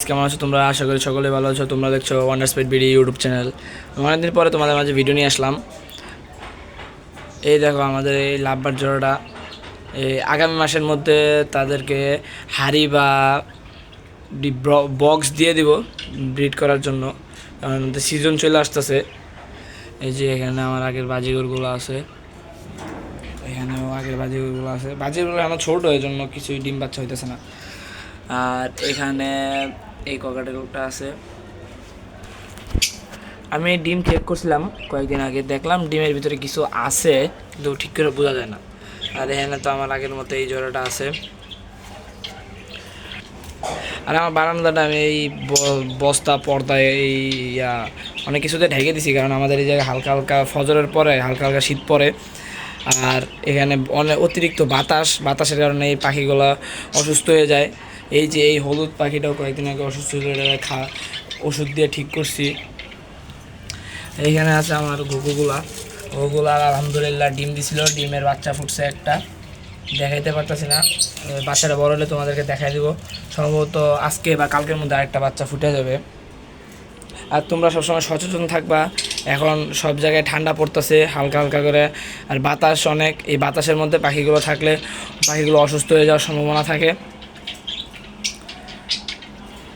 কেমন আছো তোমরা? আশা করি সকলে ভালো আছো। তোমরা দেখছো wonder speed BD YouTube channel. অনেকদিন পরে তোমাদের মাঝে ভিডিও নিয়ে আসলাম। এই দেখো আমাদের এই লাভবার জোড়াটা এই আগামী মাসের মধ্যে তাদেরকে হাড়ি বা বক্স দিয়ে দিব ব্রিড করার জন্য, কারণ সিজন চলে আসতেছে। এই যে এখানে আমার আগের বাজিগরগুলো আছে, এখানেও আগের বাজিগরগুলো আছে। বাজিগরগুলো আমার ছোটো, এই জন্য কিছুই ডিম বাচ্চা হইতেছে না। আর এখানে এই ককাটেলটা আছে। আমি ডিম চেক করছিলাম কয়েকদিন আগে, দেখলাম ডিমের ভিতরে কিছু আছে কিন্তু ঠিক করে বোঝা যায় না। আর এখানে তো আমার আগের মতো এই জোড়াটা আছে। আর আমার বারান্দাটা আমি এই বস্তা পর্দায় এই অনেক কিছুতে ঢেকে দিছি, কারণ আমাদের এই জায়গায় হালকা হালকা ফজরের পরে হালকা হালকা শীত পড়ে। আর এখানে অনেক অতিরিক্ত বাতাসের কারণে এই পাখিগুলো অসুস্থ হয়ে যায়। এই যে এই হলুদ পাখিটাও কয়েকদিন আগে অসুস্থ হয়ে যায়, ওষুধ দিয়ে ঠিক করছি। এইখানে আছে আমার ঘুঘুগুলা। আলহামদুলিল্লাহ ডিম দিছিল, ডিমের বাচ্চা ফুটছে একটা, দেখাইতে পারতেছি না। বাচ্চাটা বড় হলে তোমাদেরকে দেখাই দিব, সম্ভবত আজকে বা কালকের মধ্যে আরেকটা বাচ্চা ফুটে যাবে। আর তোমরা সবসময় সচেতন থাকবা। এখন সব জায়গায় ঠান্ডা পড়তেছে হালকা হালকা করে, আর বাতাস অনেক। এই বাতাসের মধ্যে পাখিগুলো থাকলে পাখিগুলো অসুস্থ হয়ে যাওয়ার সম্ভাবনা থাকে।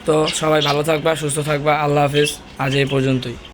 তো সবাই ভালো থাকবা, সুস্থ থাকবা। আল্লাহ হাফিজ। আজ এই পর্যন্তই।